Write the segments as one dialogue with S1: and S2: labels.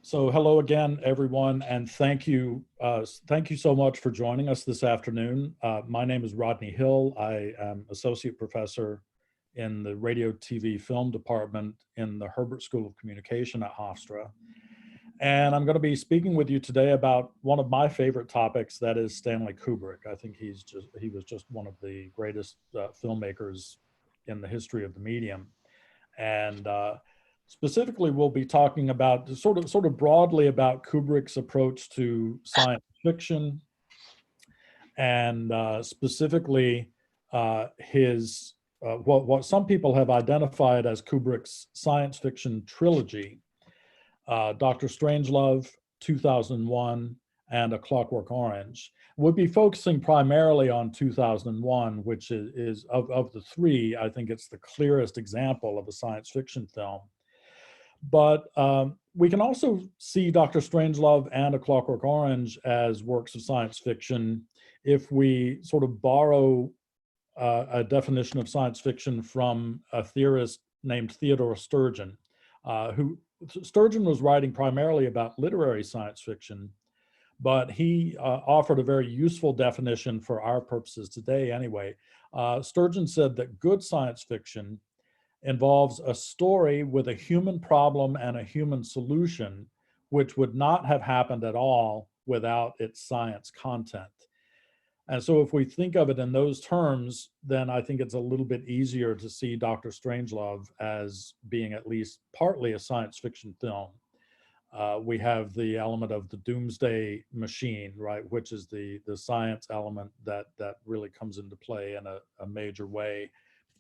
S1: So hello again, everyone, and thank you so much for joining us this afternoon. My name is Rodney Hill. I am associate professor in the radio, TV, film department in the Herbert School of Communication at Hofstra. And I'm going to be speaking with you today about one of my favorite topics, that is Stanley Kubrick. I think he was just one of the greatest filmmakers in the history of the medium. And specifically, we'll be talking about sort of broadly about Kubrick's approach to science fiction, and specifically his what some people have identified as Kubrick's science fiction trilogy: Dr. Strangelove, 2001, and A Clockwork Orange. We'll be focusing primarily on 2001, which is of the three, I think it's the clearest example of a science fiction film. But we can also see Dr. Strangelove and A Clockwork Orange as works of science fiction if we sort of borrow a definition of science fiction from a theorist named Theodore Sturgeon, who Sturgeon was writing primarily about literary science fiction, but he offered a very useful definition for our purposes today anyway. Sturgeon said that good science fiction involves a story with a human problem and a human solution, which would not have happened at all without its science content. And so if we think of it in those terms, then I think it's a little bit easier to see Dr. Strangelove as being at least partly a science fiction film. We have the element of the doomsday machine, right, which is the science element that really comes into play in a major way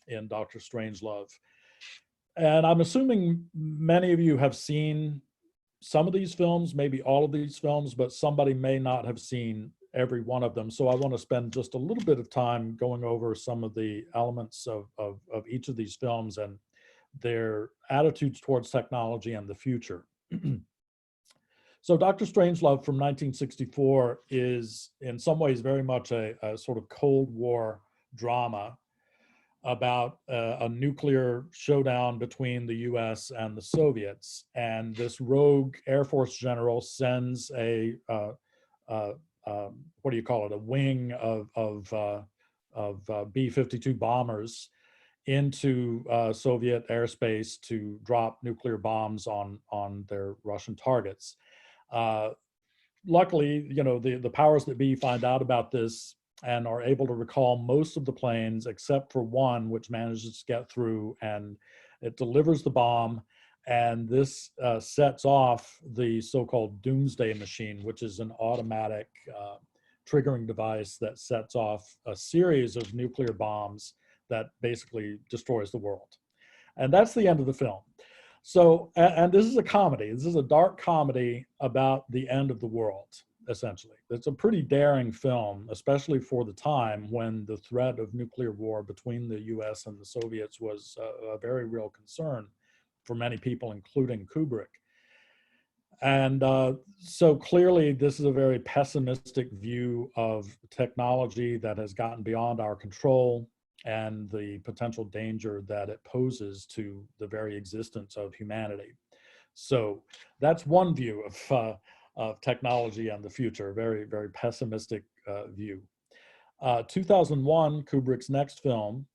S1: in Dr. Strangelove. And I'm assuming many of you have seen some of these films, maybe all of these films, but somebody may not have seen every one of them. So I want to spend just a little bit of time going over some of the elements of each of these films and their attitudes towards technology and the future. So Dr. Strangelove from 1964 is in some ways very much a sort of Cold War drama about a nuclear showdown between the US and the Soviets. And this rogue Air Force general sends a what do you call it, a wing of B-52 bombers into Soviet airspace to drop nuclear bombs on their Russian targets. Luckily, you know, the powers that be find out about this and are able to recall most of the planes except for one, which manages to get through, and it delivers the bomb. And this sets off the so-called doomsday machine, which is an automatic triggering device that sets off a series of nuclear bombs that basically destroys the world. And that's the end of the film. So, and this is a comedy. This is a dark comedy about the end of the world, essentially. It's a pretty daring film, especially for the time when the threat of nuclear war between the US and the Soviets was a very real concern for many people, including Kubrick. And so clearly this is a very pessimistic view of technology that has gotten beyond our control and the potential danger that it poses to the very existence of humanity. So that's one view of technology and the future, very, very pessimistic view. 2001, Kubrick's next film,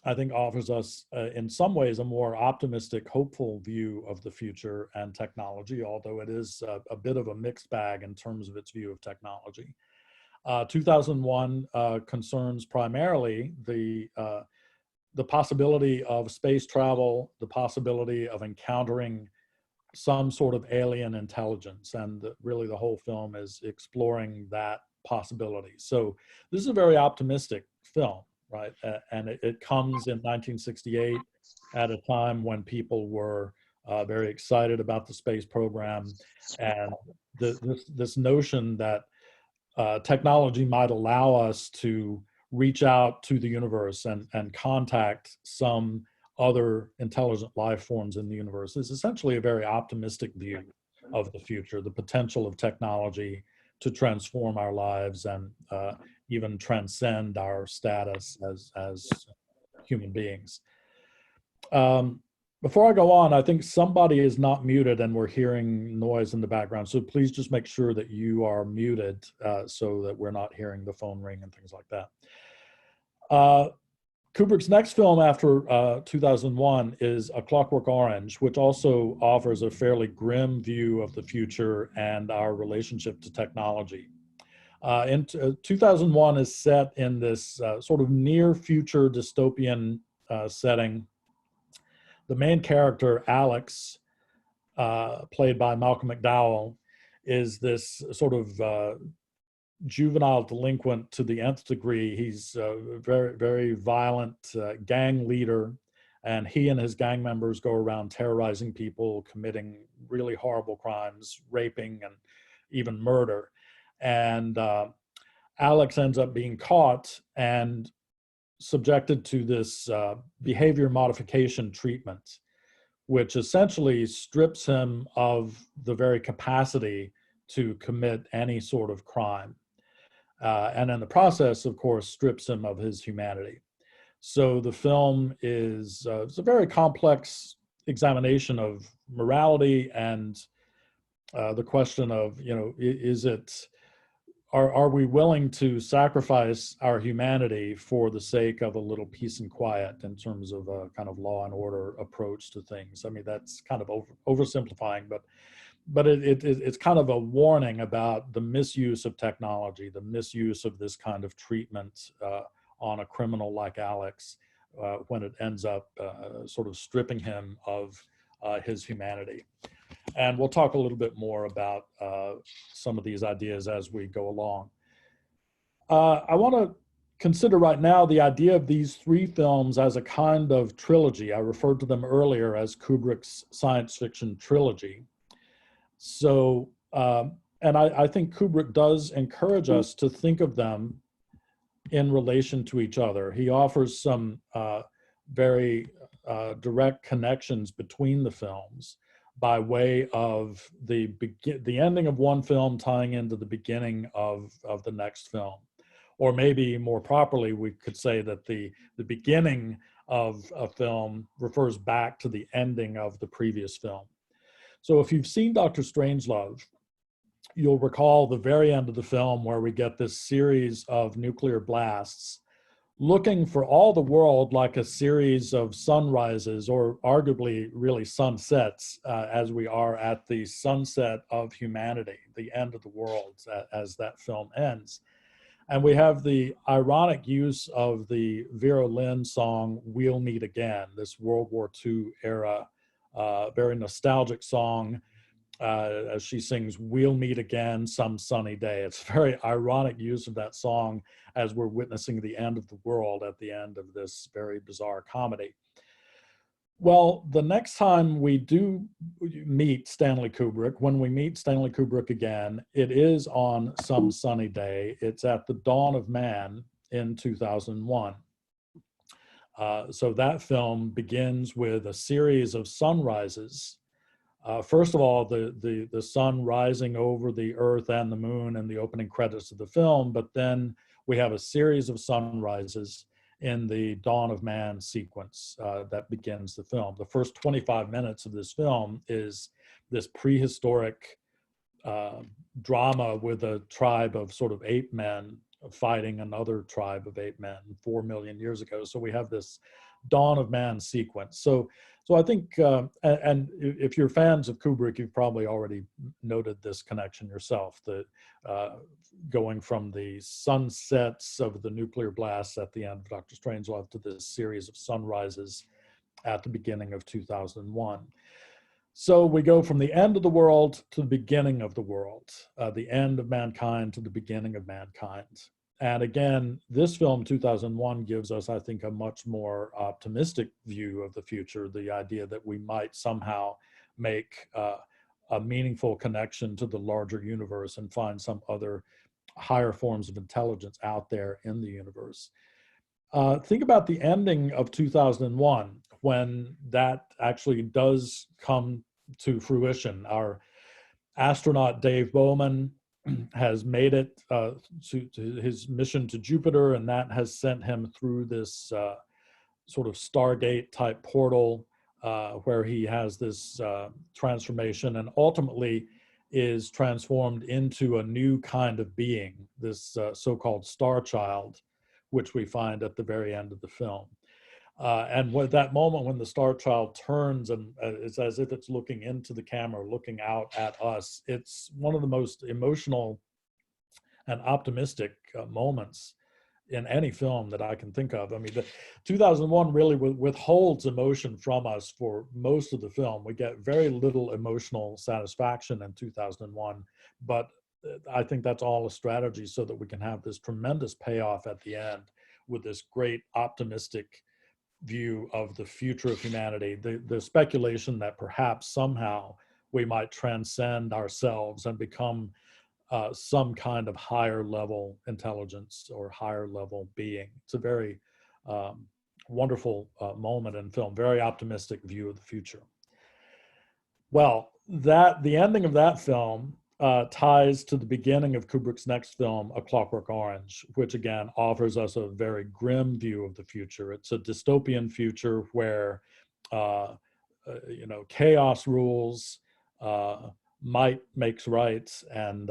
S1: I think offers us, in some ways, a more optimistic, hopeful view of the future and technology, although it is a bit of a mixed bag in terms of its view of technology. 2001 concerns primarily the possibility of space travel, the possibility of encountering some sort of alien intelligence, and really the whole film is exploring that possibility. So this is a very optimistic film, right? And it comes in 1968 at a time when people were very excited about the space program, and this notion that technology might allow us to reach out to the universe and contact some other intelligent life forms in the universe is essentially a very optimistic view of the future, the potential of technology to transform our lives and even transcend our status as human beings. Before I go on, I think somebody is not muted and we're hearing noise in the background. So please just make sure that you are muted so that we're not hearing the phone ring and things like that. Kubrick's next film after 2001 is A Clockwork Orange, which also offers a fairly grim view of the future and our relationship to technology. 2001 is set in this sort of near future dystopian setting. The main character, Alex, played by Malcolm McDowell, is this sort of juvenile delinquent to the nth degree. He's a very, very violent gang leader, and he and his gang members go around terrorizing people, committing really horrible crimes, raping, and even murder. And Alex ends up being caught and subjected to this behavior modification treatment, which essentially strips him of the very capacity to commit any sort of crime. And in the process, of course, strips him of his humanity. So the film is it's a very complex examination of morality and the question of, are we willing to sacrifice our humanity for the sake of a little peace and quiet in terms of a kind of law and order approach to things? I mean, that's kind of oversimplifying, but it's kind of a warning about the misuse of technology, the misuse of this kind of treatment on a criminal like Alex when it ends up sort of stripping him of his humanity. And we'll talk a little bit more about some of these ideas as we go along. I want to consider right now the idea of these three films as a kind of trilogy. I referred to them earlier as Kubrick's science fiction trilogy. So, and I think Kubrick does encourage us to think of them in relation to each other. He offers some very direct connections between the films by way of the ending of one film tying into the beginning of the next film. Or maybe more properly, we could say that the beginning of a film refers back to the ending of the previous film. So if you've seen Dr. Strangelove, you'll recall the very end of the film where we get this series of nuclear blasts looking for all the world like a series of sunrises, or arguably really sunsets, as we are at the sunset of humanity, the end of the world as that film ends. And we have the ironic use of the Vera Lynn song, We'll Meet Again, this World War II era, very nostalgic song, as she sings, we'll meet again some sunny day. It's a very ironic use of that song as we're witnessing the end of the world at the end of this very bizarre comedy. Well, the next time we do meet Stanley Kubrick, when we meet Stanley Kubrick again, it is on some sunny day. It's at the dawn of man in 2001. So that film begins with a series of sunrises. First of all, the sun rising over the earth and the moon in the opening credits of the film, but then we have a series of sunrises in the Dawn of Man sequence that begins the film. The first 25 minutes of this film is this prehistoric drama with a tribe of sort of ape men fighting another tribe of ape men 4 million years ago. So we have this Dawn of Man sequence. So I think, and if you're fans of Kubrick, you've probably already noted this connection yourself, that going from the sunsets of the nuclear blasts at the end of Dr. Strangelove to this series of sunrises at the beginning of 2001. So we go from the end of the world to the beginning of the world, the end of mankind to the beginning of mankind. And again, this film, 2001, gives us, I think, a much more optimistic view of the future, the idea that we might somehow make a meaningful connection to the larger universe and find some other higher forms of intelligence out there in the universe. Think about the ending of 2001, when that actually does come to fruition. Our astronaut Dave Bowman has made it to his mission to Jupiter, and that has sent him through this sort of Stargate type portal where he has this transformation and ultimately is transformed into a new kind of being, this so-called star child, which we find at the very end of the film. And with that moment when the star child turns and it's as if it's looking into the camera, looking out at us, it's one of the most emotional and optimistic moments in any film that I can think of. I mean, the 2001 really withholds emotion from us for most of the film. We get very little emotional satisfaction in 2001, but I think that's all a strategy so that we can have this tremendous payoff at the end with this great optimistic view of the future of humanity, the speculation that perhaps somehow we might transcend ourselves and become some kind of higher level intelligence or higher level being. It's a very wonderful moment in film, very optimistic view of the future. Well, the ending of that film ties to the beginning of Kubrick's next film, A Clockwork Orange, which again offers us a very grim view of the future. It's a dystopian future where chaos rules, might makes right, and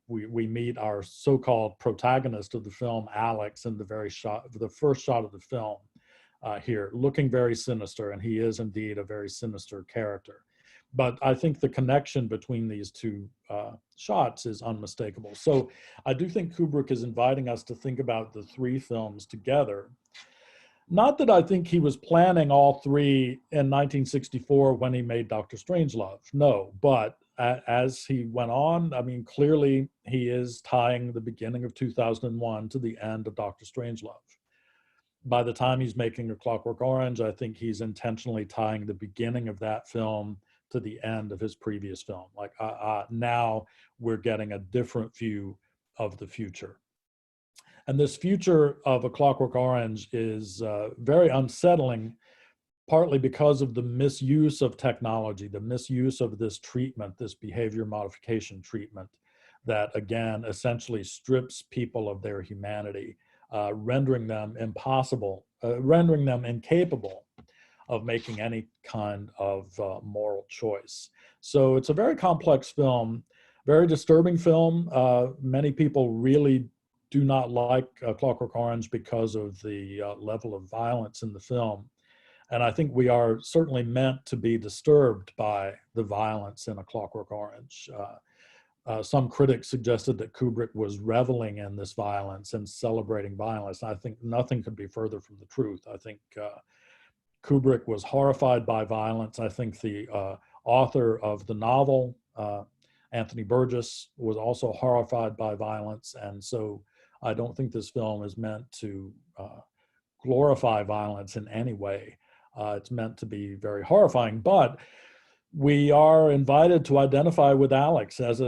S1: we meet our so-called protagonist of the film, Alex, in the first shot of the film here, looking very sinister, and he is indeed a very sinister character. But I think the connection between these two shots is unmistakable. So I do think Kubrick is inviting us to think about the three films together. Not that I think he was planning all three in 1964 when he made Dr. Strangelove, no, but as he went on, I mean, clearly he is tying the beginning of 2001 to the end of Dr. Strangelove. By the time he's making A Clockwork Orange, I think he's intentionally tying the beginning of that film to the end of his previous film. Like now we're getting a different view of the future. And this future of A Clockwork Orange is very unsettling, partly because of the misuse of technology, the misuse of this treatment, this behavior modification treatment that, again, essentially strips people of their humanity, rendering them incapable of making any kind of moral choice. So it's a very complex film, very disturbing film. Many people really do not like Clockwork Orange because of the level of violence in the film. And I think we are certainly meant to be disturbed by the violence in A Clockwork Orange. Some critics suggested that Kubrick was reveling in this violence and celebrating violence. I think nothing could be further from the truth. I think Kubrick was horrified by violence. I think the author of the novel, Anthony Burgess, was also horrified by violence. And so I don't think this film is meant to glorify violence in any way. It's meant to be very horrifying, but we are invited to identify with Alex as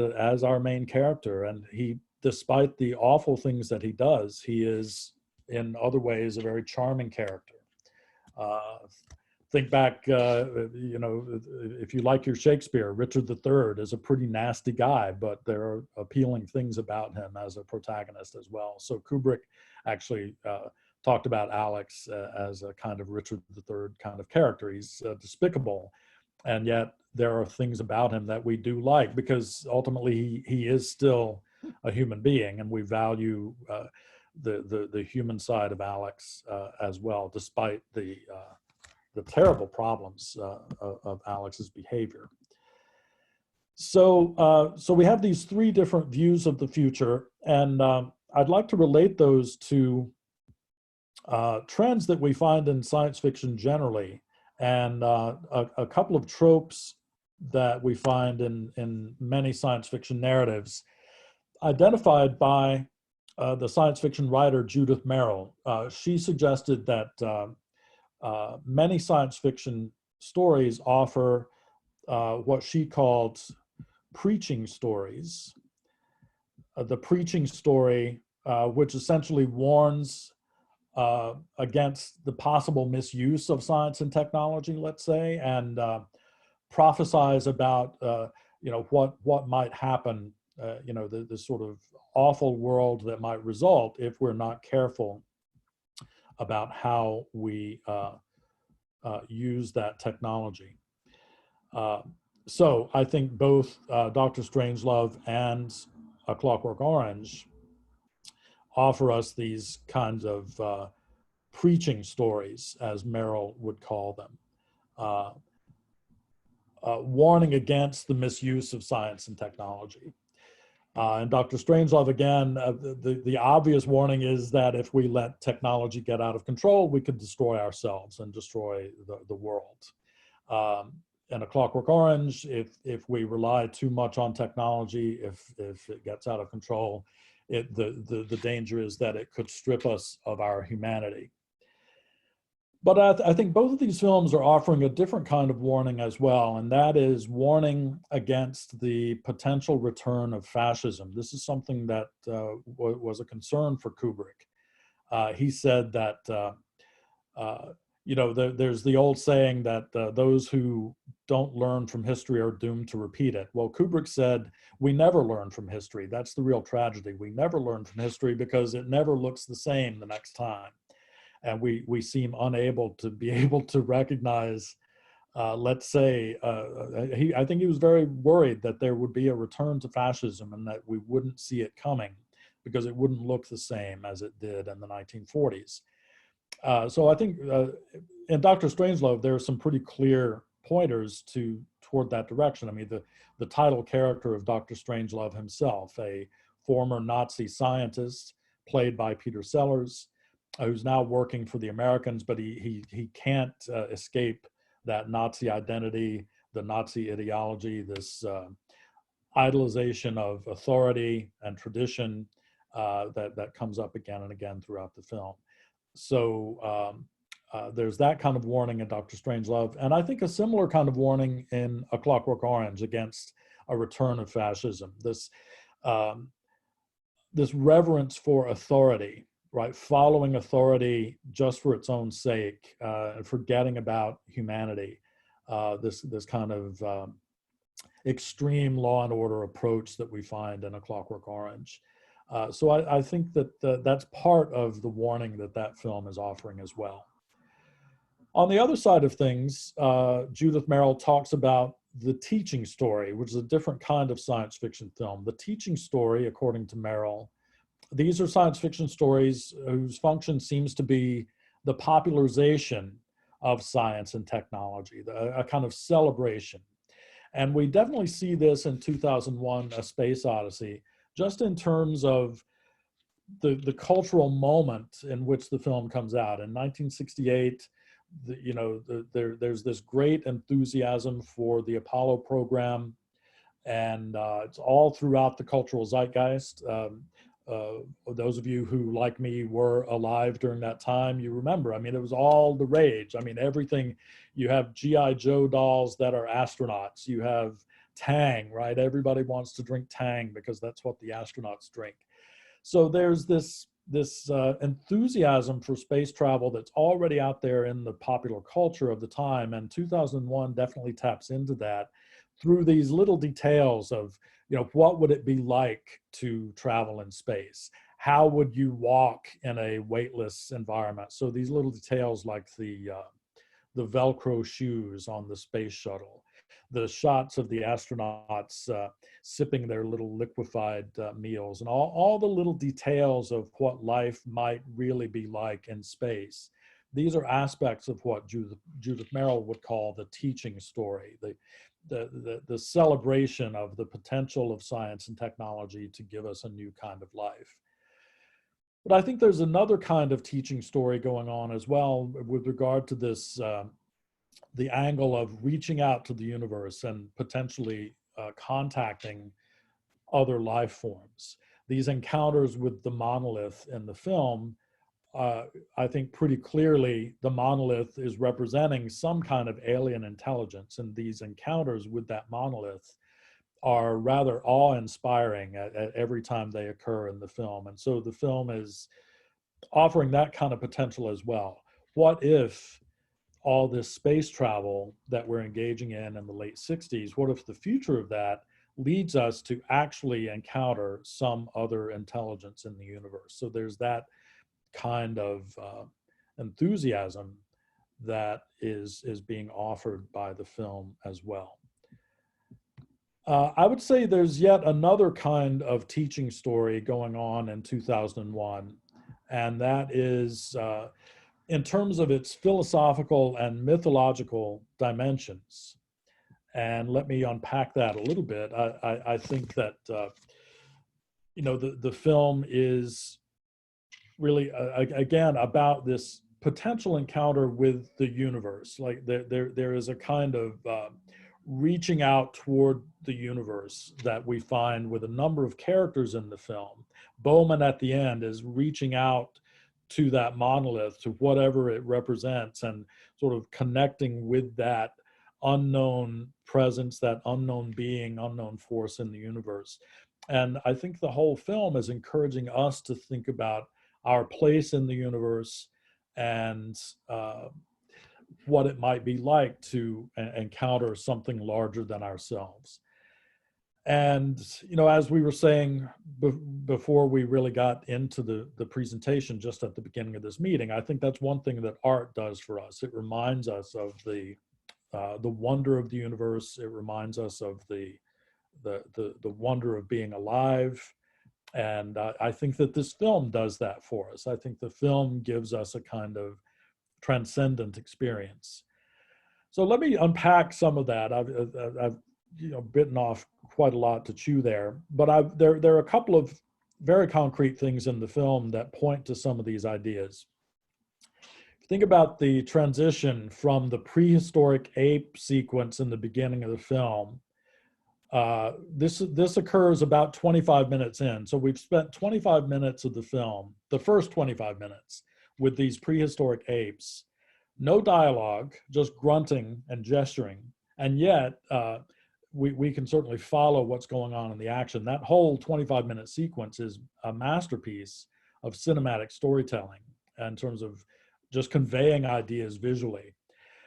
S1: our main character. And he, despite the awful things that he does, he is in other ways a very charming character. Think back, if you like your Shakespeare, Richard III is a pretty nasty guy, but there are appealing things about him as a protagonist as well. So Kubrick actually talked about Alex as a kind of Richard III kind of character. He's despicable, and yet there are things about him that we do like, because ultimately he is still a human being, and we value the human side of Alex as well, despite the terrible problems of Alex's behavior. So we have these three different views of the future, and I'd like to relate those to trends that we find in science fiction generally, and a couple of tropes that we find in many science fiction narratives, identified by the science fiction writer Judith Merril. She suggested that many science fiction stories offer what she called preaching stories. The preaching story, which essentially warns against the possible misuse of science and technology, let's say, and prophesies about what might happen, the sort of awful world that might result if we're not careful about how we use that technology. So I think both Dr. Strangelove and A Clockwork Orange offer us these kinds of preaching stories, as Merrill would call them, uh, warning against the misuse of science and technology. And Dr. Strangelove, again, the obvious warning is that if we let technology get out of control, we could destroy ourselves and destroy the world. In A Clockwork Orange, if we rely too much on technology, if it gets out of control, the danger is that it could strip us of our humanity. But I think both of these films are offering a different kind of warning as well, and that is warning against the potential return of fascism. This is something that was a concern for Kubrick. He said that, there's the old saying that those who don't learn from history are doomed to repeat it. Well, Kubrick said, we never learn from history. That's the real tragedy. We never learn from history because it never looks the same the next time. And we seem unable to be able to recognize, let's say, I think he was very worried that there would be a return to fascism and that we wouldn't see it coming because it wouldn't look the same as it did in the 1940s. So I think in Dr. Strangelove, there are some pretty clear pointers toward that direction. I mean, the title character of Dr. Strangelove himself, a former Nazi scientist played by Peter Sellers, who's now working for the Americans, but he can't escape that Nazi identity, the Nazi ideology, this idolization of authority and tradition that comes up again and again throughout the film. So there's that kind of warning in Dr. Strangelove, and I think a similar kind of warning in A Clockwork Orange against a return of fascism. This reverence for authority, right? Following authority just for its own sake, and forgetting about humanity. This kind of extreme law and order approach that we find in A Clockwork Orange. So I think that that's part of the warning that film is offering as well. On the other side of things, Judith Merril talks about the teaching story, which is a different kind of science fiction film. The teaching story, according to Merril, these are science fiction stories whose function seems to be the popularization of science and technology, a kind of celebration. And we definitely see this in 2001, A Space Odyssey, just in terms of the cultural moment in which the film comes out. In 1968, there's this great enthusiasm for the Apollo program, and it's all throughout the cultural zeitgeist. Those of you who, like me, were alive during that time, you remember, I mean, it was all the rage. I mean, everything, you have G.I. Joe dolls that are astronauts. You have Tang, right? Everybody wants to drink Tang because that's what the astronauts drink. So there's this enthusiasm for space travel that's already out there in the popular culture of the time, and 2001 definitely taps into that through these little details of, what would it be like to travel in space? How would you walk in a weightless environment? So these little details like the Velcro shoes on the space shuttle, the shots of the astronauts sipping their little liquefied meals, and all the little details of what life might really be like in space. These are aspects of what Judith Merril would call the teaching story, the celebration of the potential of science and technology to give us a new kind of life. But I think there's another kind of teaching story going on as well with regard to this, the angle of reaching out to the universe and potentially contacting other life forms. These encounters with the monolith in the film, I think pretty clearly the monolith is representing some kind of alien intelligence, and these encounters with that monolith are rather awe-inspiring at every time they occur in the film. And so the film is offering that kind of potential as well. What if all this space travel that we're engaging in the late 60s, what if the future of that leads us to actually encounter some other intelligence in the universe? So there's that kind of enthusiasm that is being offered by the film as well. I would say there's yet another kind of teaching story going on in 2001, and that is in terms of its philosophical and mythological dimensions. And let me unpack that a little bit. I think that the film is really again about this potential encounter with the universe. Like there is a kind of reaching out toward the universe that we find with a number of characters in the film. Bowman at the end is reaching out to that monolith, to whatever it represents, and sort of connecting with that unknown presence, that unknown being, unknown force in the universe. And I think the whole film is encouraging us to think about our place in the universe and what it might be like to encounter something larger than ourselves. And, as we were saying before we really got into the presentation just at the beginning of this meeting, I think that's one thing that art does for us. It reminds us of the wonder of the universe. It reminds us of the wonder of being alive. And I think that this film does that for us. I think the film gives us a kind of transcendent experience. So let me unpack some of that. I've bitten off quite a lot to chew there, but there are a couple of very concrete things in the film that point to some of these ideas. Think about the transition from the prehistoric ape sequence in the beginning of the film. This occurs about 25 minutes in. So we've spent 25 minutes of the film, the first 25 minutes, with these prehistoric apes. No dialogue, just grunting and gesturing. And yet, we can certainly follow what's going on in the action. That whole 25-minute sequence is a masterpiece of cinematic storytelling in terms of just conveying ideas visually.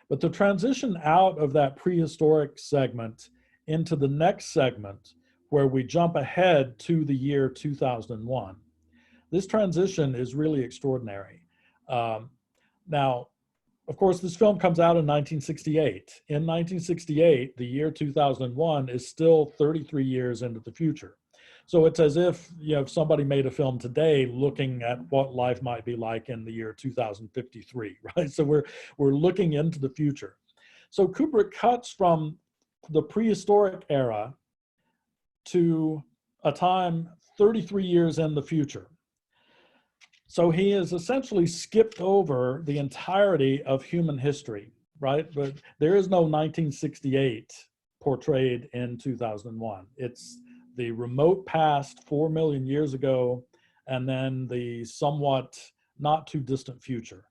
S1: But the transition out of that prehistoric segment into the next segment, where we jump ahead to the year 2001, this transition is really extraordinary. Now, of course, this film comes out in 1968. In 1968, the year 2001 is still 33 years into the future. So it's as if somebody made a film today looking at what life might be like in the year 2053, right? So we're looking into the future. So Kubrick cuts from the prehistoric era to a time 33 years in the future. So he has essentially skipped over the entirety of human history, right? But there is no 1968 portrayed in 2001. It's the remote past, 4 million years ago, and then the somewhat not too distant future.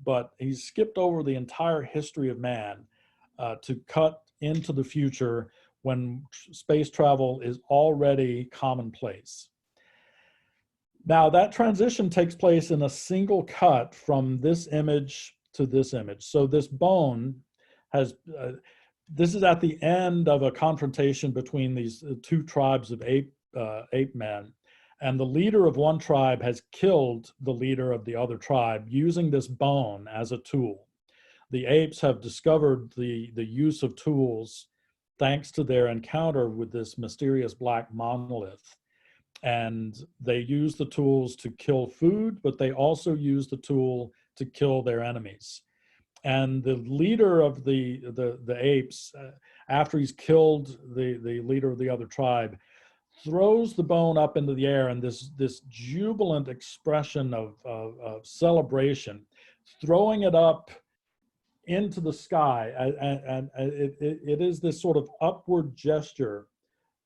S1: But he's skipped over the entire history of man to cut into the future when space travel is already commonplace. Now, that transition takes place in a single cut from this image to this image. So this bone has, this is at the end of a confrontation between these two tribes of ape men. And the leader of one tribe has killed the leader of the other tribe using this bone as a tool. The apes have discovered the use of tools thanks to their encounter with this mysterious black monolith. And they use the tools to kill food, but they also use the tool to kill their enemies. And the leader of the apes, after he's killed the leader of the other tribe, throws the bone up into the air, and this jubilant expression of celebration, throwing it up into the sky, and it is this sort of upward gesture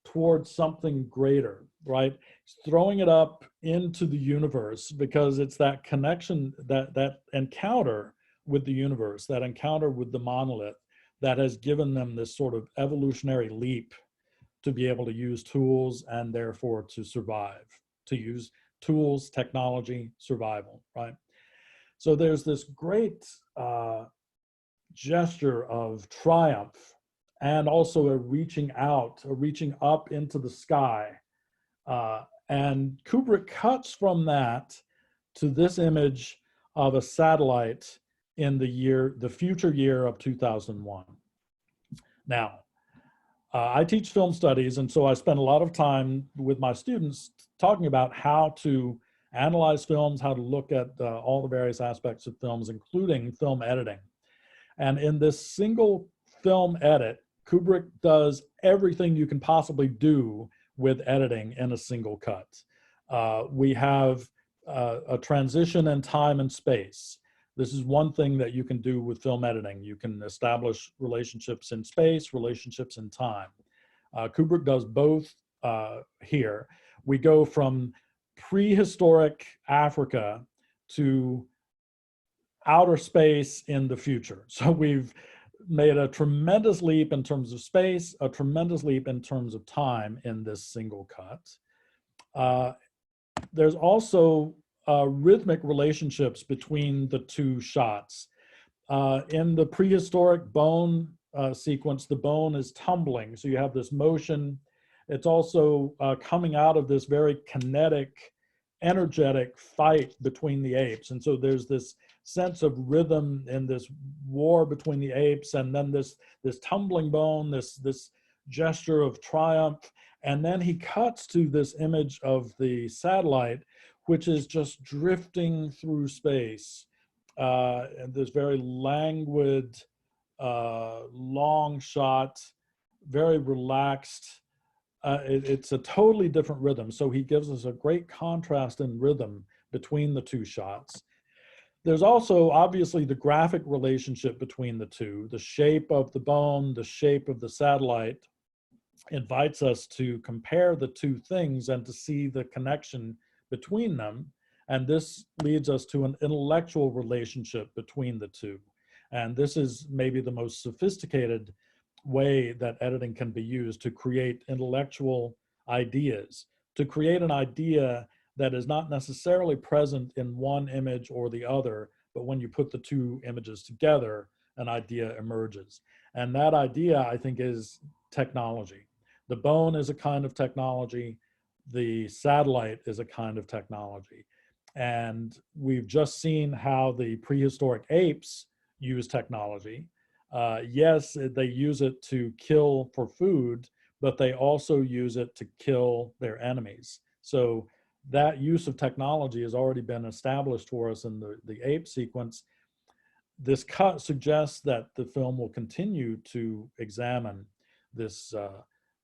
S1: towards something greater, right? It's throwing it up into the universe because it's that connection, that encounter with the universe, that encounter with the monolith that has given them this sort of evolutionary leap to be able to use tools and therefore to survive, to use tools, technology, survival, right? So there's this great gesture of triumph and also a reaching out, a reaching up into the sky. And Kubrick cuts from that to this image of a satellite in the future year of 2001. Now, I teach film studies, and so I spend a lot of time with my students talking about how to analyze films, how to look at all the various aspects of films, including film editing. And in this single film edit, Kubrick does everything you can possibly do with editing in a single cut. We have a transition in time and space. This is one thing that you can do with film editing. You can establish relationships in space, relationships in time. Kubrick does both here. We go from prehistoric Africa to outer space in the future. So we've made a tremendous leap in terms of space, a tremendous leap in terms of time in this single cut. There's also rhythmic relationships between the two shots. In the prehistoric bone sequence, the bone is tumbling, so you have this motion. It's also coming out of this very kinetic, energetic fight between the apes. And so there's this sense of rhythm in this war between the apes, and then this tumbling bone, this gesture of triumph. And then he cuts to this image of the satellite, which is just drifting through space. And this very languid, long shot, very relaxed. It's a totally different rhythm. So he gives us a great contrast in rhythm between the two shots. There's also obviously the graphic relationship between the two. The shape of the bone, the shape of the satellite invites us to compare the two things and to see the connection between them. And this leads us to an intellectual relationship between the two. And this is maybe the most sophisticated way that editing can be used to create intellectual ideas, to create an idea that is not necessarily present in one image or the other, but when you put the two images together, an idea emerges. And that idea, I think, is technology. The bone is a kind of technology. The satellite is a kind of technology. And we've just seen how the prehistoric apes use technology. Yes, they use it to kill for food, but they also use it to kill their enemies. So that use of technology has already been established for us in the ape sequence. This cut suggests that the film will continue to examine this,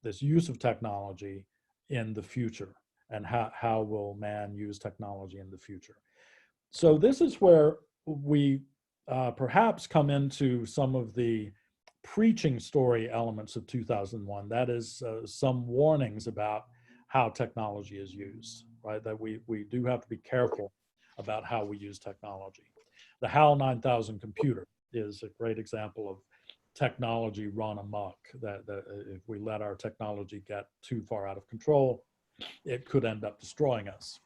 S1: this use of technology in the future, and how will man use technology in the future. So this is where we perhaps come into some of the preaching story elements of 2001. That is some warnings about how technology is used, right? That we do have to be careful about how we use technology. The HAL 9000 computer is a great example of technology run amok, that if we let our technology get too far out of control, it could end up destroying us.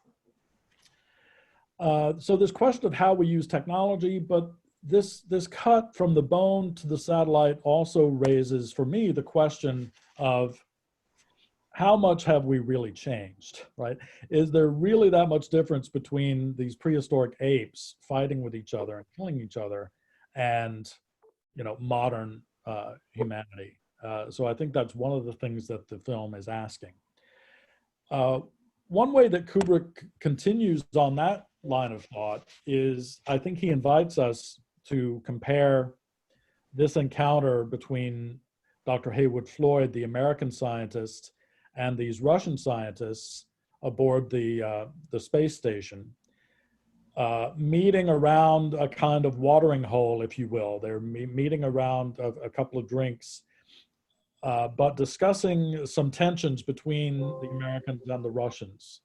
S1: So this question of how we use technology, but this cut from the bone to the satellite also raises, for me, the question of how much have we really changed, right? Is there really that much difference between these prehistoric apes fighting with each other and killing each other and, you know, modern humanity? So I think that's one of the things that the film is asking. One way that Kubrick continues on that line of thought is, I think he invites us to compare this encounter between Dr. Heywood Floyd, the American scientist, and these Russian scientists aboard the space station, meeting around a kind of watering hole, if you will. They're meeting around a couple of drinks, but discussing some tensions between the Americans and the Russians.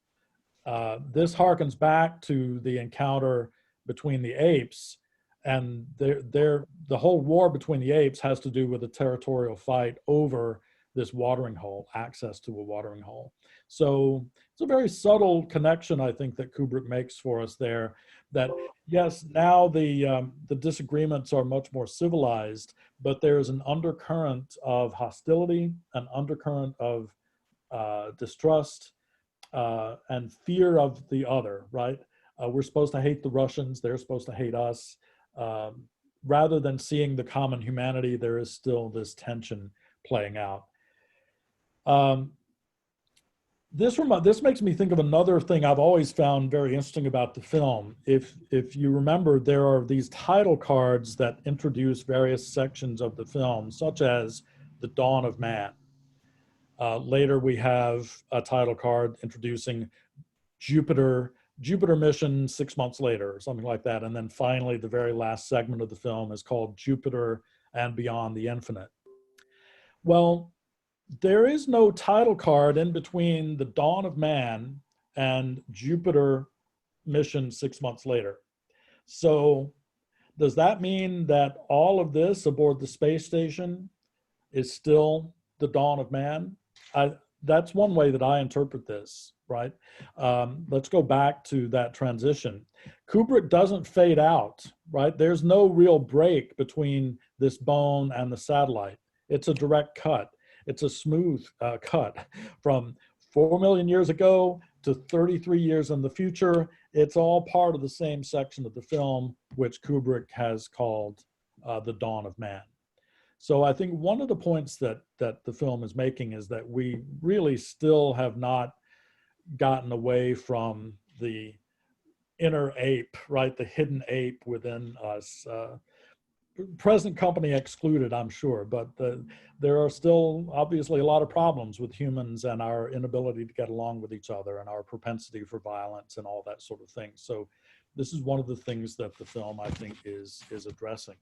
S1: This harkens back to the encounter between the apes, and the whole war between the apes has to do with a territorial fight over this watering hole, access to a watering hole. So it's a very subtle connection, I think, that Kubrick makes for us there, that yes, now the disagreements are much more civilized, but there's an undercurrent of hostility, an undercurrent of distrust, and fear of the other, right? We're supposed to hate the Russians, they're supposed to hate us. rather than seeing the common humanity, there is still this tension playing out. This makes me think of another thing I've always found very interesting about the film. If you remember, there are these title cards that introduce various sections of the film, such as the dawn of man. Later, we have a title card introducing Jupiter mission 6 months later, or something like that. And then finally, the very last segment of the film is called Jupiter and Beyond the Infinite. Well, there is no title card in between the dawn of man and Jupiter mission 6 months later. So does that mean that all of this aboard the space station is still the dawn of man? That's one way that I interpret this, right? Let's go back to that transition. Kubrick doesn't fade out, right? There's no real break between this bone and the satellite. It's a direct cut. It's a smooth cut from 4 million years ago to 33 years in the future. It's all part of the same section of the film, which Kubrick has called the dawn of man. So I think one of the points that the film is making is that we really still have not gotten away from the inner ape, right? The hidden ape within us. Present company excluded, I'm sure, but there are still obviously a lot of problems with humans and our inability to get along with each other and our propensity for violence and all that sort of thing. So this is one of the things that the film, I think, is addressing.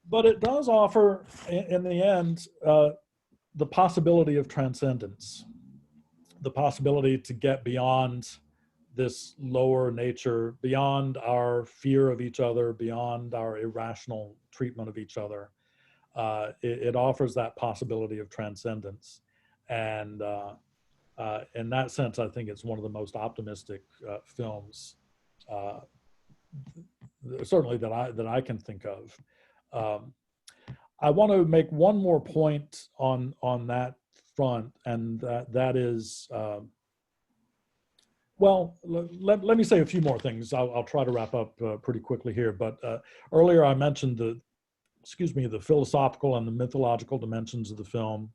S1: But it does offer, in the end, the possibility of transcendence, the possibility to get beyond this lower nature, beyond our fear of each other, beyond our irrational treatment of each other. It offers that possibility of transcendence. And in that sense, I think it's one of the most optimistic films, certainly that I can think of. I want to make one more point on that front, and that is, well, let me say a few more things. I'll try to wrap up pretty quickly here. But earlier I mentioned the philosophical and the mythological dimensions of the film,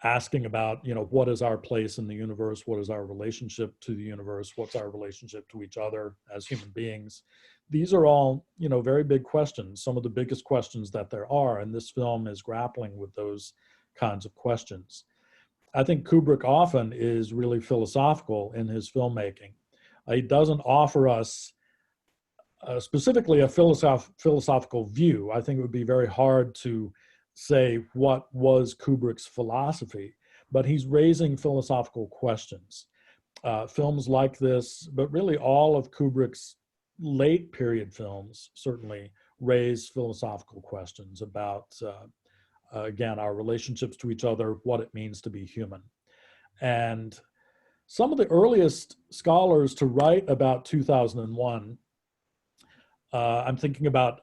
S1: asking about, what is our place in the universe? What is our relationship to the universe? What's our relationship to each other as human beings? These are all, very big questions, some of the biggest questions that there are, and this film is grappling with those kinds of questions. I think Kubrick often is really philosophical in his filmmaking. He doesn't offer us specifically a philosophical view. I think it would be very hard to say what was Kubrick's philosophy, but he's raising philosophical questions. Films like this, but really all of Kubrick's late period films certainly raise philosophical questions about, again, our relationships to each other, what it means to be human. And some of the earliest scholars to write about 2001, I'm thinking about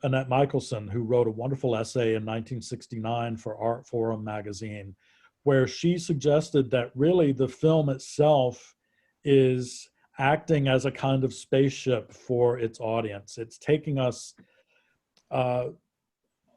S1: Annette Michelson, who wrote a wonderful essay in 1969 for Art Forum magazine, where she suggested that really the film itself is acting as a kind of spaceship for its audience. It's taking us, on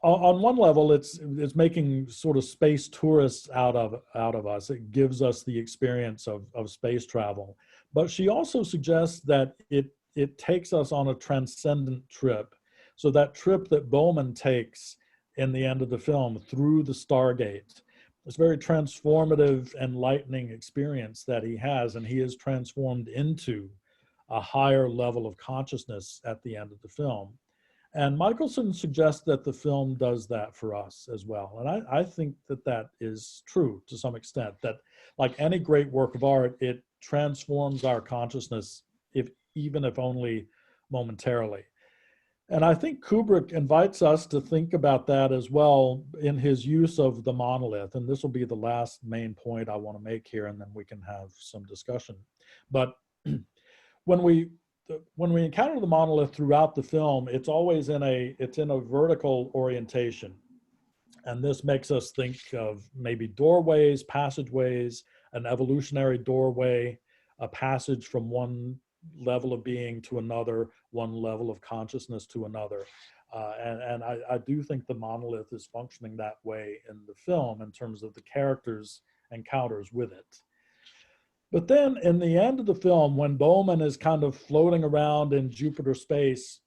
S1: one level, it's making sort of space tourists out of us. It gives us the experience of space travel. But she also suggests that it takes us on a transcendent trip. So that trip that Bowman takes in the end of the film through the Stargate, this very transformative, enlightening experience that he has, and he is transformed into a higher level of consciousness at the end of the film. And Michelson suggests that the film does that for us as well. And I think that is true to some extent, that like any great work of art, it transforms our consciousness, even if only momentarily. And I think Kubrick invites us to think about that as well in his use of the monolith. And this will be the last main point I want to make here, and then we can have some discussion. But when we encounter the monolith throughout the film, it's always in a vertical orientation. And this makes us think of maybe doorways, passageways, an evolutionary doorway, a passage from one level of being to another, one level of consciousness to another. And I do think the monolith is functioning that way in the film in terms of the characters' encounters with it. But then in the end of the film, when Bowman is kind of floating around in Jupiter space,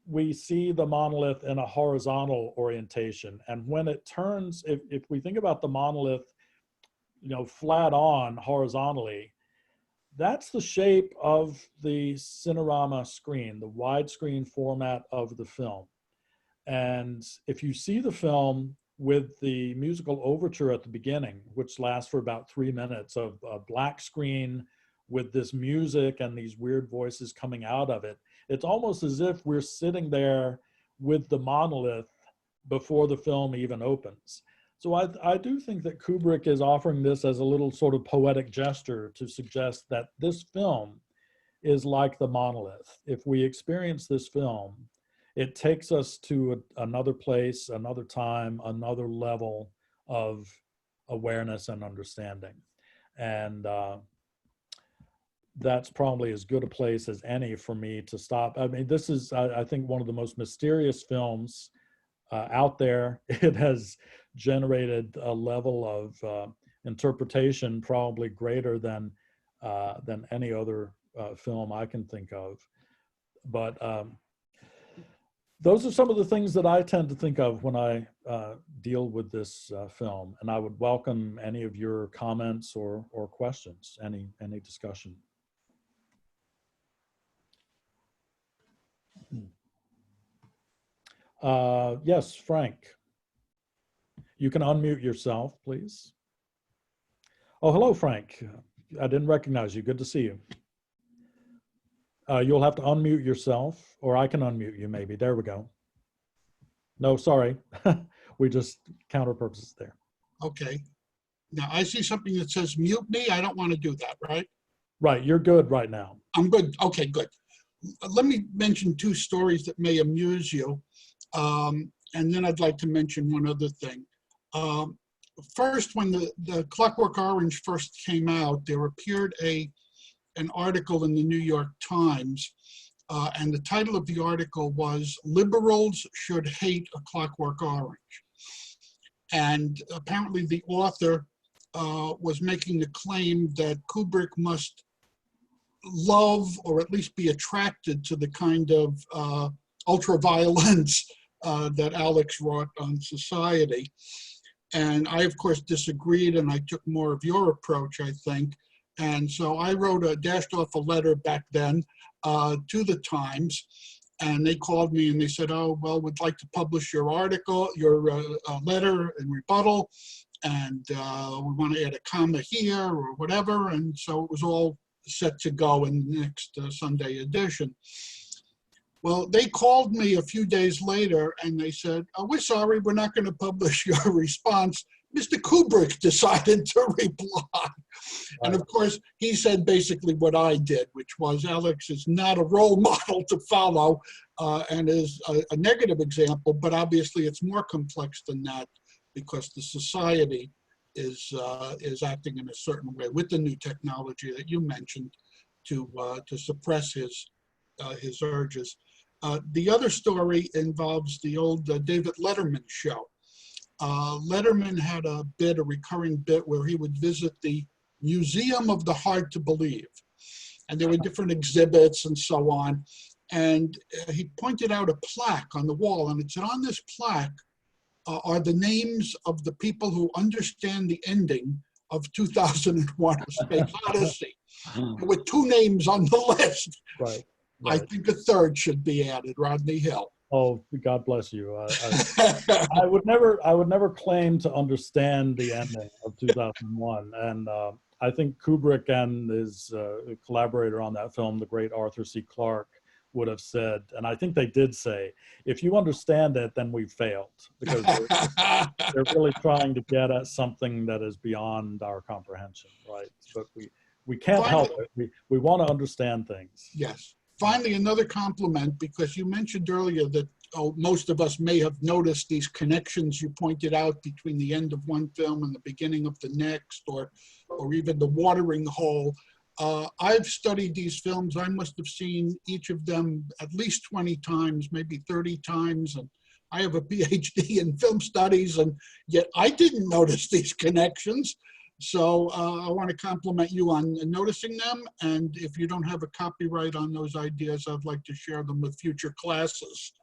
S1: we see the monolith in a horizontal orientation. And when it turns, if we think about the monolith, flat on horizontally, that's the shape of the Cinerama screen, the widescreen format of the film. And if you see the film with the musical overture at the beginning, which lasts for about 3 minutes, of a black screen with this music and these weird voices coming out of it, it's almost as if we're sitting there with the monolith before the film even opens. So I do think that Kubrick is offering this as a little sort of poetic gesture to suggest that this film is like the monolith. If we experience this film, it takes us to another place, another time, another level of awareness and understanding. And that's probably as good a place as any for me to stop. I mean, this is, I think, one of the most mysterious films out there. It has generated a level of interpretation probably greater than any other film I can think of. But those are some of the things that I tend to think of when I deal with this film. And I would welcome any of your comments or questions, any discussion. Yes, Frank. You can unmute yourself, please. Oh, hello, Frank. I didn't recognize you. Good to see you. You'll have to unmute yourself, or I can unmute you maybe. There we go. No, sorry. We just counter purposes there.
S2: Okay. Now I see something that says mute me. I don't want to do that, right?
S1: Right. You're good right now.
S2: I'm good. Okay, good. Let me mention 2 stories that may amuse you. And then I'd like to mention one other thing. First, when the Clockwork Orange first came out, there appeared an article in the New York Times, and the title of the article was "Liberals Should Hate a Clockwork Orange." And apparently the author was making the claim that Kubrick must love, or at least be attracted to, the kind of ultra-violence that Alex wrought on society. And I, of course, disagreed, and I took more of your approach, I think. And so I dashed off a letter back then to the Times, and they called me and they said, oh, well, we'd like to publish your article, your letter in rebuttal, and we want to add a comma here or whatever. And so it was all set to go in the next Sunday edition. Well, they called me a few days later and they said, oh, we're sorry, we're not going to publish your response. Mr. Kubrick decided to reply. Right. And of course, he said basically what I did, which was Alex is not a role model to follow and is a negative example, but obviously it's more complex than that because the society is acting in a certain way with the new technology that you mentioned to suppress his urges. The other story involves the old David Letterman show. Letterman had a recurring bit where he would visit the Museum of the Hard to Believe. And there were different exhibits and so on. And he pointed out a plaque on the wall, and it said, on this plaque are the names of the people who understand the ending of 2001: A Space Odyssey. There were 2 names on the list.
S1: Right.
S2: I think a 3rd should be added, Rodney Hill.
S1: Oh, God bless you. I would never claim to understand the ending of 2001. And I think Kubrick and his collaborator on that film, the great Arthur C. Clarke, would have said, and I think they did say, if you understand it, then we've failed. Because they're really trying to get at something that is beyond our comprehension, right? But we can't help it. We want to understand things.
S2: Yes. Finally, another compliment, because you mentioned earlier that most of us may have noticed these connections you pointed out between the end of one film and the beginning of the next, or even the watering hole. I've studied these films. I must have seen each of them at least 20 times, maybe 30 times. And I have a PhD in film studies, and yet I didn't notice these connections. So I want to compliment you on noticing them. And if you don't have a copyright on those ideas, I'd like to share them with future classes.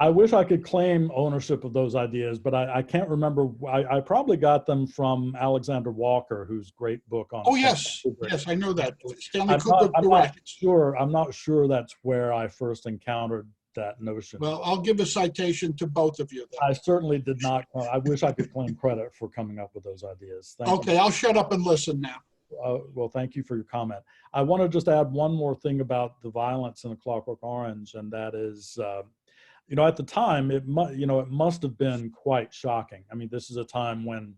S1: I wish I could claim ownership of those ideas, but I can't remember. I probably got them from Alexander Walker, whose great book on.
S2: Oh, yes. Yes, I know that. Stanley Kubrick.
S1: I'm not sure that's where I first encountered that notion.
S2: Well, I'll give a citation to both of you then.
S1: I certainly did not. I wish I could claim credit for coming up with those ideas. Thank you.
S2: I'll shut up and listen now.
S1: Well, thank you for your comment. I want to just add one more thing about the violence in A Clockwork Orange, and that is, at the time, it must have been quite shocking. I mean, this is a time when,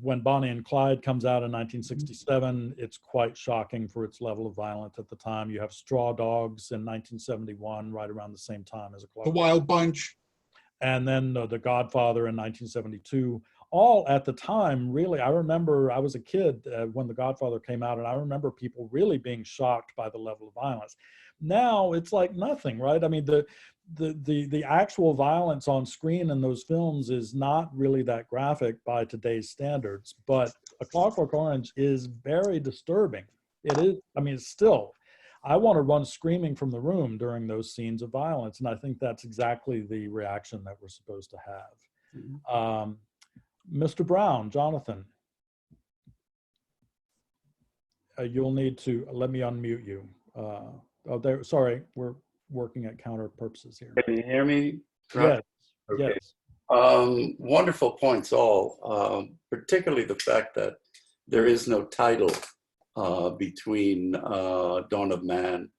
S1: when Bonnie and Clyde comes out in 1967, it's quite shocking for its level of violence at the time. You have Straw Dogs in 1971, right around the same time as A Clockwork.
S2: The Wild Bunch.
S1: And then The Godfather in 1972. All at the time, really, I remember I was a kid when The Godfather came out, and I remember people really being shocked by the level of violence. Now it's like nothing, right? I mean, the actual violence on screen in those films is not really that graphic by today's standards, but A Clockwork Orange is very disturbing. It is, I mean, it's still, I want to run screaming from the room during those scenes of violence, and I think that's exactly the reaction that we're supposed to have. Mm-hmm. Mr. Brown, Jonathan, you'll need to, let me unmute you. Sorry, we're working at counter purposes here.
S3: Can you hear me?
S1: Yes.
S3: Okay.
S1: Yes.
S3: Wonderful points all, particularly the fact that there is no title between Dawn of Man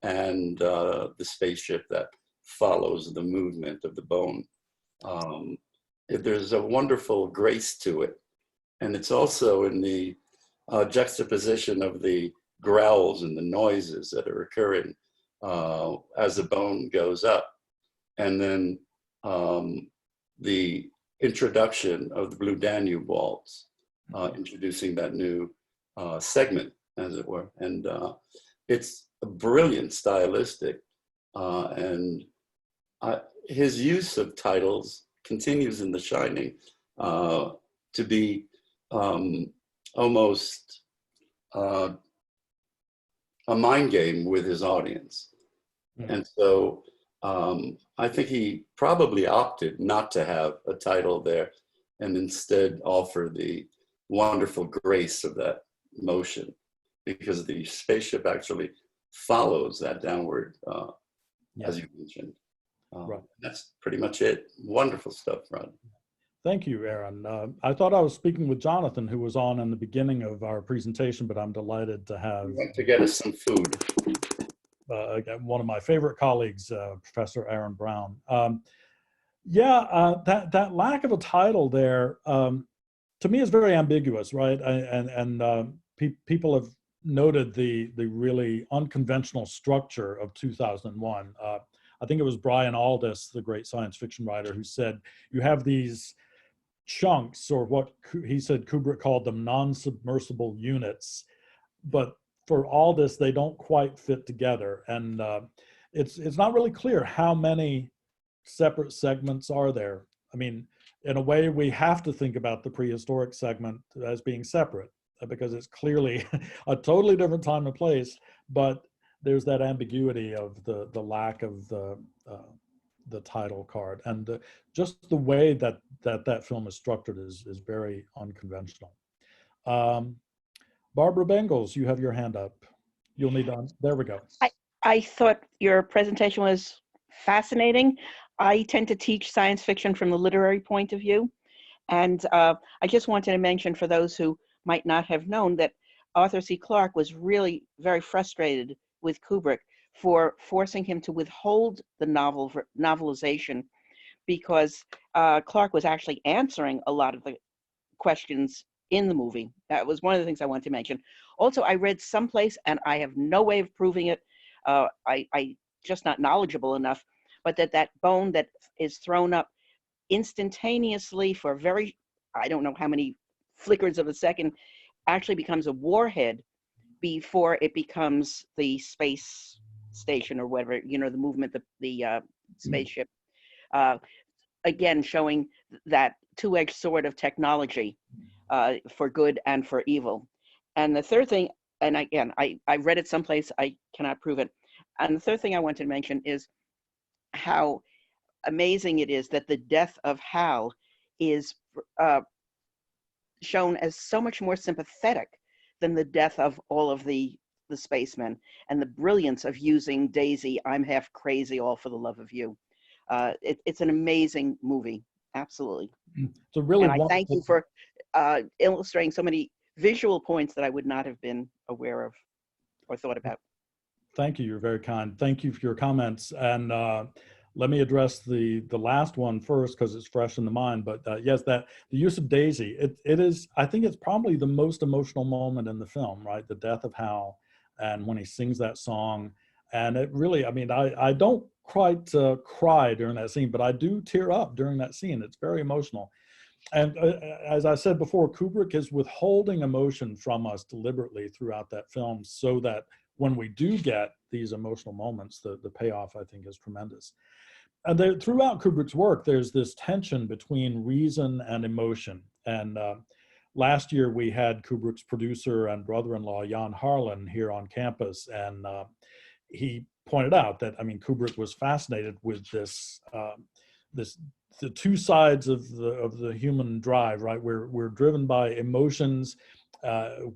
S3: and the spaceship that follows the movement of the bone. There's a wonderful grace to it. And it's also in the juxtaposition of the growls and the noises that are occurring as the bone goes up. And then the introduction of the Blue Danube Waltz, introducing that new segment, as it were. And it's a brilliant stylistic. And his use of titles continues in The Shining to be almost a mind game with his audience. Mm-hmm. And so I think he probably opted not to have a title there and instead offer the wonderful grace of that motion, because the spaceship actually follows that downward, as you mentioned. Right. That's pretty much it. Wonderful stuff, Rod.
S1: Thank you, Aaron. I thought I was speaking with Jonathan, who was on in the beginning of our presentation, but I'm delighted to have...
S3: We went to get us some food.
S1: One of my favorite colleagues, Professor Aaron Brown. That lack of a title there, to me, is very ambiguous, right? People have noted the really unconventional structure of 2001. I think it was Brian Aldiss, the great science fiction writer, who said you have these chunks, or what he said Kubrick called them non-submersible units, but for Aldiss, they don't quite fit together. And it's not really clear how many separate segments are there. I mean, in a way, we have to think about the prehistoric segment as being separate, because it's clearly a totally different time and place, but there's that ambiguity of the lack of the title card, and just the way that film is structured is very unconventional. Barbara Bengals, you have your hand up. You'll need to, there we go.
S4: I thought your presentation was fascinating. I tend to teach science fiction from the literary point of view, and I just wanted to mention, for those who might not have known, that Arthur C. Clarke was really very frustrated with Kubrick for forcing him to withhold the novelization, because Clarke was actually answering a lot of the questions in the movie. That was one of the things I wanted to mention. Also, I read someplace, and I have no way of proving it, I just not knowledgeable enough, but that bone that is thrown up instantaneously for very, I don't know how many flickers of a second, actually becomes a warhead before it becomes the space station or whatever, you know, the movement, the spaceship. Again, showing that two-edged sword of technology for good and for evil. And the third thing, and again, I read it someplace, I cannot prove it. And the third thing I wanted to mention is how amazing it is that the death of Hal is shown as so much more sympathetic than the death of all of the spacemen, and the brilliance of using Daisy, I'm half crazy, all for the love of you. It's an amazing movie, absolutely.
S1: So really,
S4: and I thank you for illustrating so many visual points that I would not have been aware of or thought about.
S1: Thank you. You're very kind. Thank you for your comments. And let me address the last one first because it's fresh in the mind. But yes, that the use of Daisy, it is, I think it's probably the most emotional moment in the film, right? The death of Hal, and when he sings that song. And it really, I mean, I don't quite cry during that scene, but I do tear up during that scene. It's very emotional. And as I said before, Kubrick is withholding emotion from us deliberately throughout that film so that when we do get these emotional moments, the payoff, I think, is tremendous. And throughout Kubrick's work, there's this tension between reason and emotion. And last year, we had Kubrick's producer and brother-in-law, Jan Harlan, here on campus. And he pointed out that, I mean, Kubrick was fascinated with this, the two sides of the human drive, right? We're driven by emotions,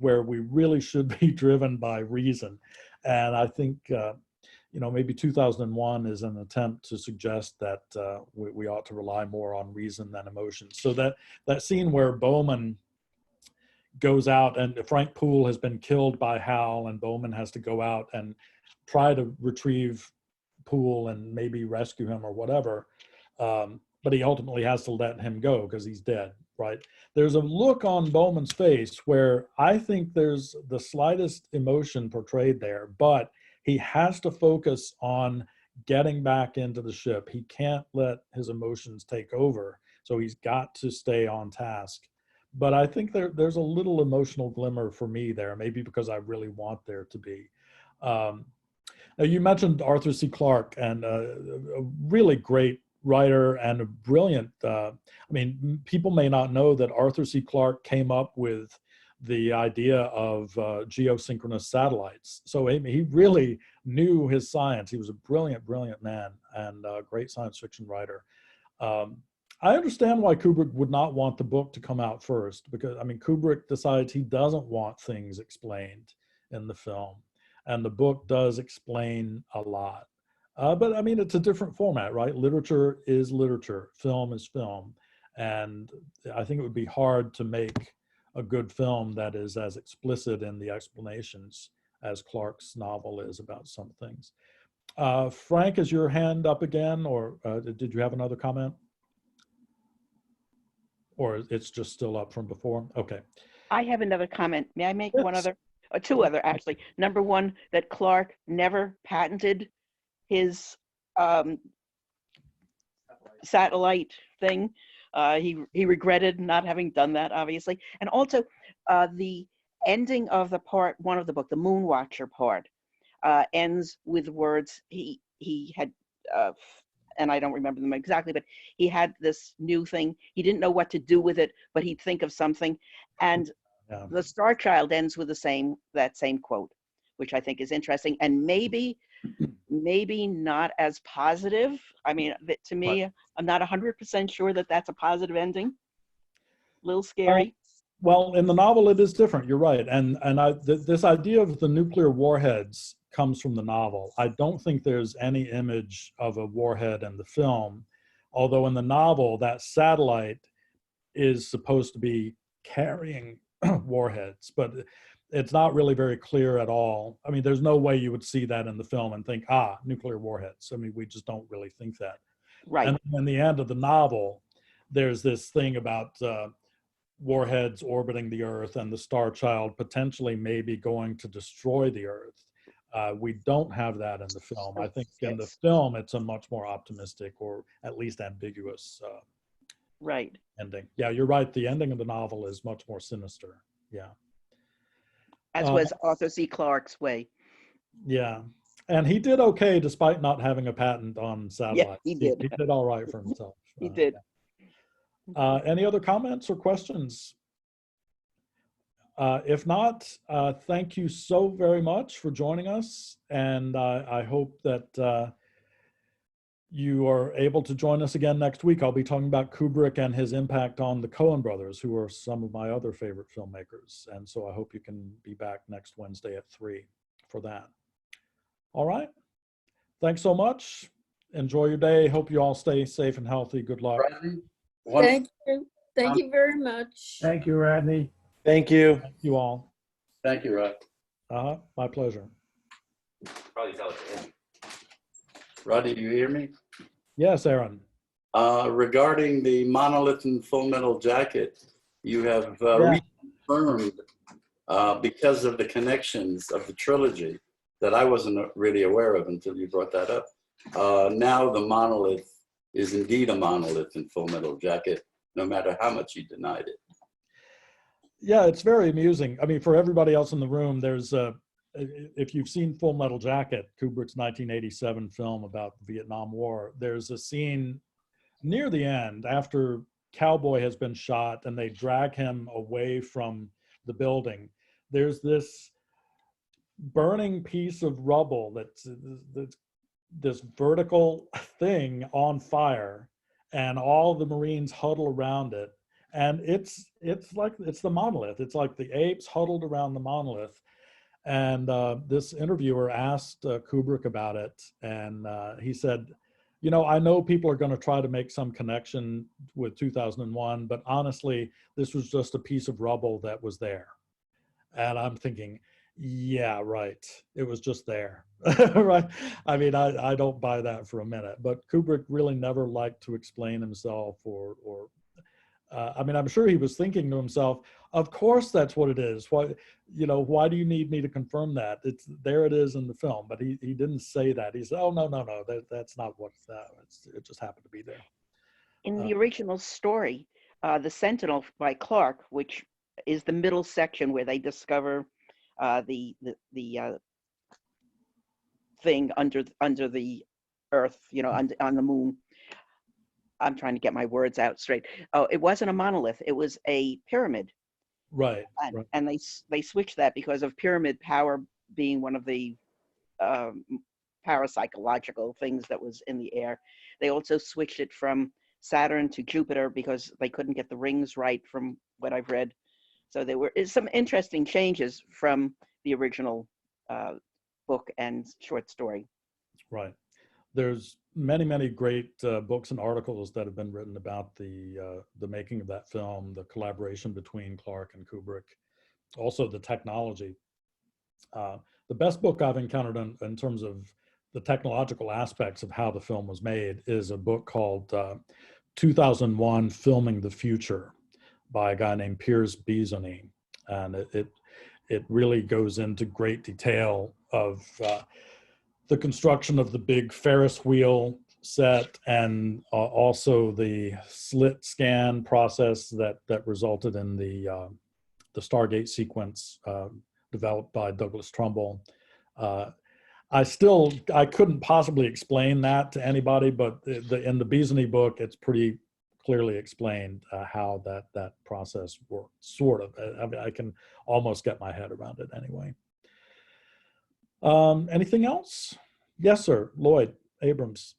S1: where we really should be driven by reason. And I think, you know, maybe 2001 is an attempt to suggest that we ought to rely more on reason than emotion. So that scene where Bowman goes out and Frank Poole has been killed by Hal, and Bowman has to go out and try to retrieve Poole and maybe rescue him or whatever. But he ultimately has to let him go because he's dead, right? There's a look on Bowman's face where I think there's the slightest emotion portrayed there, but he has to focus on getting back into the ship. He can't let his emotions take over, so he's got to stay on task. But I think there's a little emotional glimmer for me there, maybe because I really want there to be. Now you mentioned Arthur C. Clarke, and a really great writer and a brilliant, I mean, people may not know that Arthur C. Clarke came up with the idea of geosynchronous satellites. So he really knew his science. He was a brilliant, brilliant man and a great science fiction writer. I understand why Kubrick would not want the book to come out first, because, I mean, Kubrick decides he doesn't want things explained in the film. And the book does explain a lot. But I mean, it's a different format, right? Literature is literature, film is film. And I think it would be hard to make a good film that is as explicit in the explanations as Clarke's novel is about some things. Frank, is your hand up again, or did you have another comment? Or it's just still up from before? Okay.
S4: I have another comment. May I make
S1: Yes.
S4: one other, or two other actually? Number one, that Clarke never patented his satellite thing. He regretted not having done that, obviously. And also the ending of the part one of the book, the Moonwatcher part, ends with words he had, and I don't remember them exactly, but he had this new thing. He didn't know what to do with it, but he'd think of something. And the Star Child ends with that same quote, which I think is interesting, and maybe not as positive. I mean, to me, right. I'm not 100% sure that that's a positive ending. A little scary.
S1: Well, in the novel, it is different. You're right. And this idea of the nuclear warheads comes from the novel. I don't think there's any image of a warhead in the film, although in the novel, that satellite is supposed to be carrying warheads, but it's not really very clear at all. I mean, there's no way you would see that in the film and think, nuclear warheads. I mean, we just don't really think that.
S4: Right.
S1: And in the end of the novel, there's this thing about warheads orbiting the Earth and the Star Child potentially maybe going to destroy the Earth. We don't have that in the film. I think in the film, it's a much more optimistic or at least ambiguous
S4: right.
S1: ending. Yeah, you're right. The ending of the novel is much more sinister. Yeah.
S4: as was Arthur C. Clarke's way.
S1: Yeah. And he did okay despite not having a patent on satellites.
S4: Yeah, he did.
S1: He did all right for himself.
S4: He did.
S1: Any other comments or questions? If not, thank you so very much for joining us. And I hope that you are able to join us again next week. I'll be talking about Kubrick and his impact on the Coen brothers, who are some of my other favorite filmmakers. And so I hope you can be back next Wednesday at 3 for that. All right. Thanks so much. Enjoy your day. Hope you all stay safe and healthy. Good luck.
S5: Thank you. Thank you very much.
S6: Thank you, Rodney.
S7: Thank you.
S1: Thank you all.
S3: Thank you, Rod.
S1: My pleasure.
S7: Probably tell it to him.
S3: Rodney, do you hear me?
S1: Yes, Aaron.
S3: Regarding the Monolith and Full Metal Jacket, you have reaffirmed because of the connections of the trilogy that I wasn't really aware of until you brought that up. Now the Monolith is indeed a monolith in Full Metal Jacket, no matter how much you denied it.
S1: Yeah, it's very amusing. I mean, for everybody else in the room, there's if you've seen Full Metal Jacket, Kubrick's 1987 film about the Vietnam War, there's a scene near the end after Cowboy has been shot and they drag him away from the building. There's this burning piece of rubble that's this vertical thing on fire, and all the Marines huddle around it. And it's the monolith. It's like the apes huddled around the monolith. And this interviewer asked Kubrick about it, and he said, you know, I know people are going to try to make some connection with 2001, but honestly, this was just a piece of rubble that was there. And I'm thinking, yeah, right. It was just there, right? I mean, I don't buy that for a minute, but Kubrick really never liked to explain himself or I mean, I'm sure he was thinking to himself, of course that's what it is. Why, you know, why do you need me to confirm that? It's there, it is in the film, but he didn't say that. He said, oh, no, that's not what it just happened to be there.
S4: In the original story, the Sentinel by Clarke, which is the middle section where they discover the thing under the earth, you know, on the moon. I'm trying to get my words out straight. Oh, it wasn't a monolith. It was a pyramid.
S1: Right.
S4: And they switched that because of pyramid power being one of the parapsychological things that was in the air. They also switched it from Saturn to Jupiter because they couldn't get the rings right from what I've read. So there were some interesting changes from the original book and short story.
S1: Right. There's many great books and articles that have been written about the making of that film, the collaboration between Clarke and Kubrick, also the technology. The best book I've encountered in terms of the technological aspects of how the film was made is a book called 2001 Filming the Future by a guy named Piers Bisoni. And it really goes into great detail of the construction of the big Ferris wheel set and also the slit scan process that resulted in the Stargate sequence developed by Douglas Trumbull. I couldn't possibly explain that to anybody, but in the Bisoni book, it's pretty clearly explained how that process worked, sort of. I mean, I can almost get my head around it anyway. Anything else? Yes, sir. Lloyd Abrams.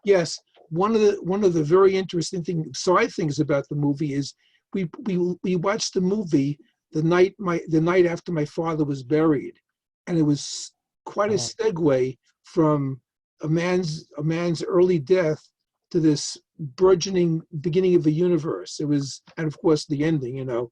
S6: Yes, one of the very interesting side things about the movie is we watched the movie the night after my father was buried, and it was quite a segue from a man's early death to this burgeoning beginning of a universe. It was, and of course the ending. You know,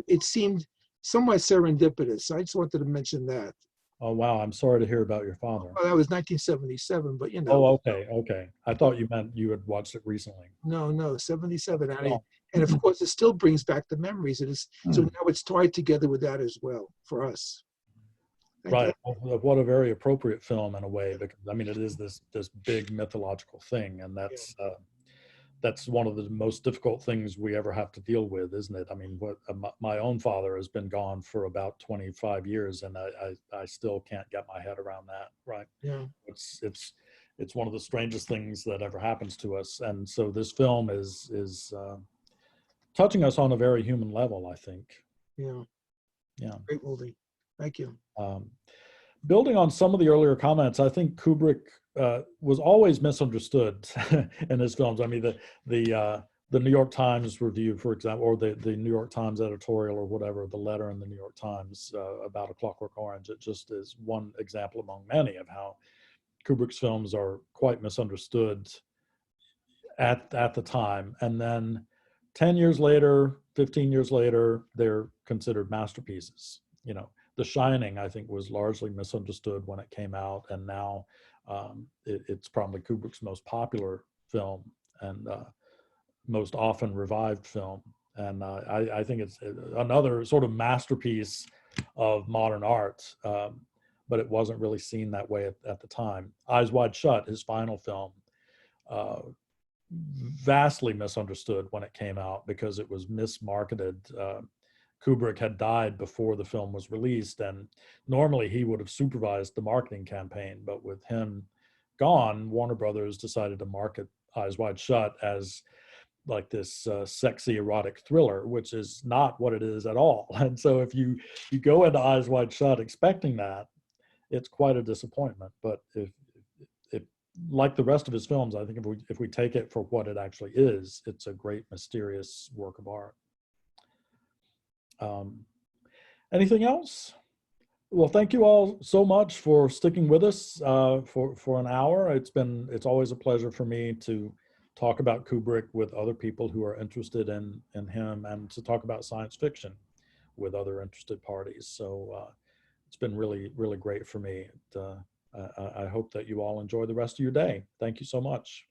S6: it seemed somewhat serendipitous. I just wanted to mention that.
S1: Oh, wow. I'm sorry to hear about your father.
S6: Well, that was 1977, but you know.
S1: Oh, okay. I thought you meant you had watched it recently.
S6: No, 77.
S1: Oh.
S6: And of course, it still brings back the memories. It is, so now it's tied together with that as well for us.
S1: Right. Well, what a very appropriate film in a way, because I mean, it is this big mythological thing, and that's that's one of the most difficult things we ever have to deal with, isn't it? I mean, what my own father has been gone for about 25 years, and I still can't get my head around that. Right?
S6: Yeah.
S1: It's one of the strangest things that ever happens to us, and so this film is touching us on a very human level, I think.
S6: Yeah.
S1: Yeah.
S6: Great movie. Thank you.
S1: Building on some of the earlier comments, I think Kubrick was always misunderstood in his films. I mean, the New York Times review, for example, or the New York Times editorial or whatever, the letter in the New York Times about A Clockwork Orange, it just is one example among many of how Kubrick's films are quite misunderstood at the time. And then 10 years later, 15 years later, they're considered masterpieces. You know, The Shining, I think, was largely misunderstood when it came out, and now it's probably Kubrick's most popular film and most often revived film. And I think it's another sort of masterpiece of modern art, but it wasn't really seen that way at the time. Eyes Wide Shut, his final film, vastly misunderstood when it came out because it was mismarketed. Kubrick had died before the film was released, and normally he would have supervised the marketing campaign, but with him gone, Warner Brothers decided to market Eyes Wide Shut as like this sexy erotic thriller, which is not what it is at all. And so if you go into Eyes Wide Shut expecting that, it's quite a disappointment. But if like the rest of his films, I think if we take it for what it actually is, it's a great mysterious work of art. Anything else? Well, thank you all so much for sticking with us for an hour. It's always a pleasure for me to talk about Kubrick with other people who are interested in him, and to talk about science fiction with other interested parties. So it's been really, really great for me. I hope that you all enjoy the rest of your day. Thank you so much.